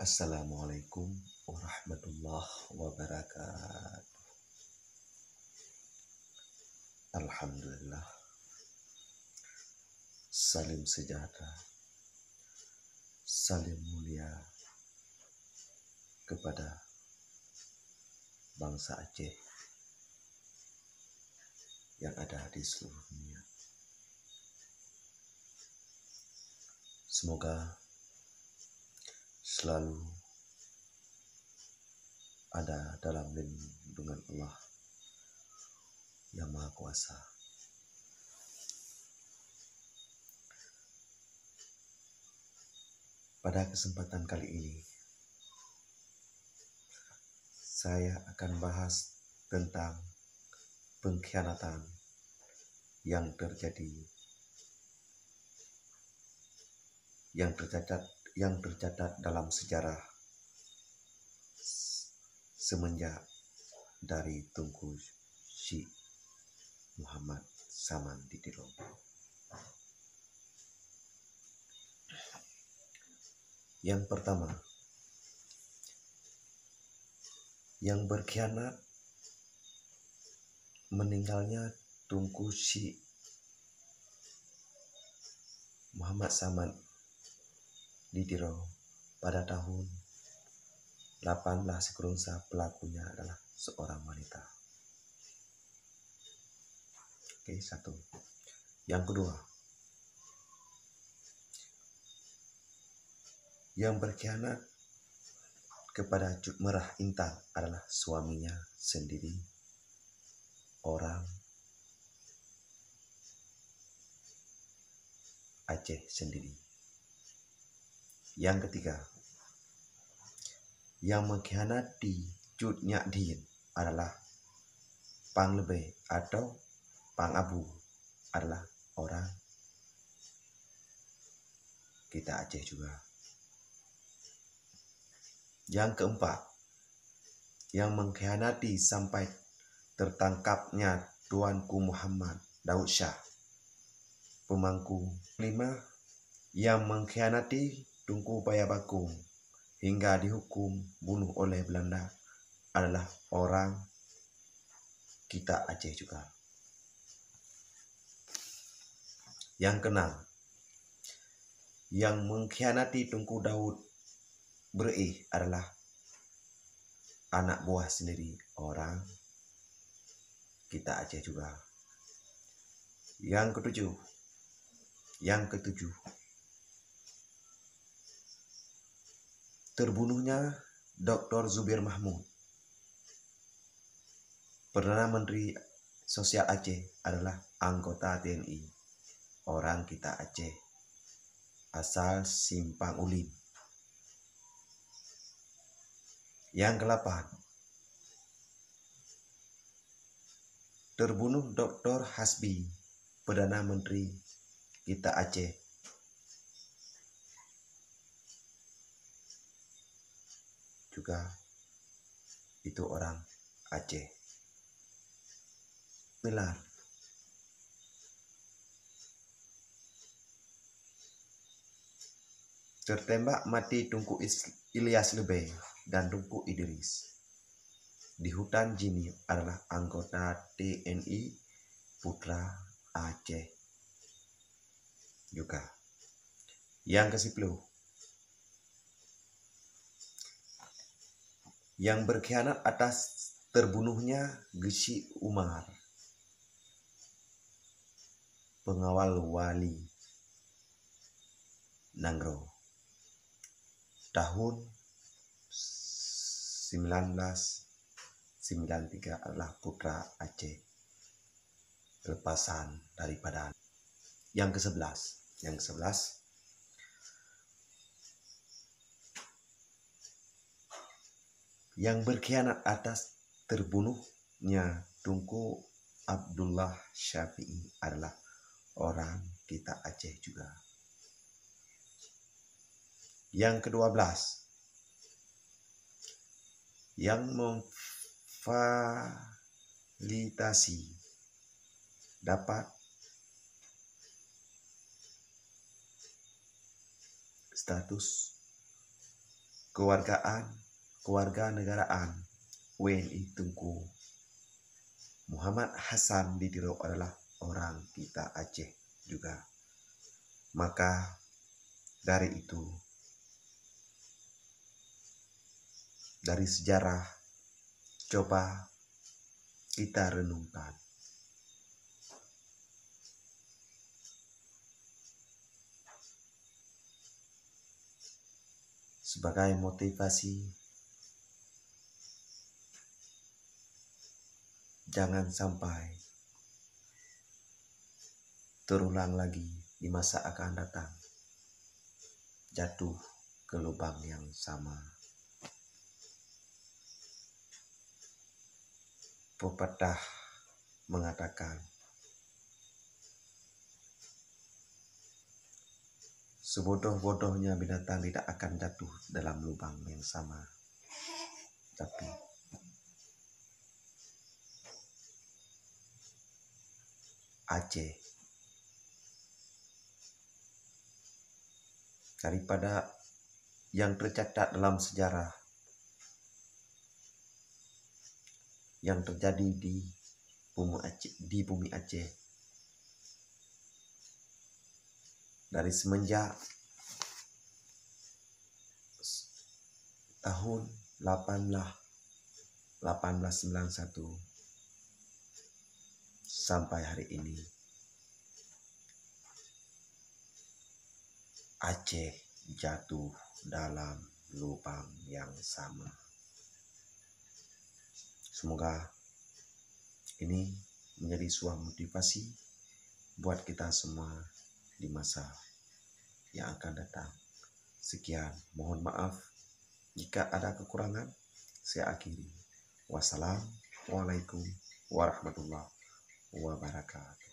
Assalamualaikum warahmatullahi wabarakatuh. Alhamdulillah. Salim sejahtera, salim mulia kepada bangsa Aceh yang ada di seluruh dunia. Semoga selalu ada dalam lindungan Allah yang Maha Kuasa. Pada kesempatan kali ini, saya akan bahas tentang pengkhianatan yang tercatat dalam sejarah semenjak dari Tunku Syekh Muhammad Saman di Diro. Yang pertama, yang berkhianat meninggalnya Tunku Syekh Muhammad Saman di Diro pada tahun 18 pelakunya adalah seorang wanita. Oke, satu. Yang kedua, yang berkhianat kepada Cut Merah Intan adalah suaminya sendiri, orang Aceh sendiri. Yang ketiga, yang mengkhianati Cut Nyak Dien adalah Pang Lebe atau Pang Abu adalah orang kita Aceh juga. Yang keempat, yang mengkhianati sampai tertangkapnya Tuanku Muhammad Daud Shah, pemangku. 5, yang mengkhianati Tunku Payabakung hingga dihukum bunuh oleh Belanda adalah orang kita Aceh juga. Yang keenam, yang mengkhianati Tunku Daud Berih adalah anak buah sendiri, orang kita Aceh juga. Yang ketujuh, terbunuhnya Dr. Zubir Mahmud, Perdana Menteri Sosial Aceh, adalah anggota TNI, orang kita Aceh, asal Simpang Ulin. Yang ke-8, terbunuh Dr. Hasbi, Perdana Menteri kita Aceh, juga itu orang Aceh. 9, tertembak mati Tunku Ilyas Lebe dan Tunku Idris di hutan Jini adalah anggota TNI Putra Aceh juga. Yang ke-10, yang berkhianat atas terbunuhnya Gesi Umar, pengawal wali Nanggro, tahun 1993 adalah putra Aceh, lepasan daripada. Yang ke-11, yang berkhianat atas terbunuhnya Tunku Abdullah Syafi'i adalah orang kita Aceh juga. Yang ke-12, yang memfasilitasi dapat status kewarganegaraan WNI Tunku Muhammad Hasan Didiro adalah orang kita Aceh juga. Maka dari itu, dari sejarah coba kita renungkan. Sebagai motivasi, jangan sampai terulang lagi di masa akan datang, jatuh ke lubang yang sama. Pepatah mengatakan, sebodoh-bodohnya binatang tidak akan jatuh dalam lubang yang sama. Tapi Aceh daripada yang tercatat dalam sejarah yang terjadi di bumi Aceh dari semenjak tahun 1891 sampai hari ini, Aceh jatuh dalam lubang yang sama. Semoga ini menjadi sebuah motivasi buat kita semua di masa yang akan datang. Sekian, mohon maaf jika ada kekurangan. Saya akhiri. Wassalamualaikum warahmatullahi wabarakatuh.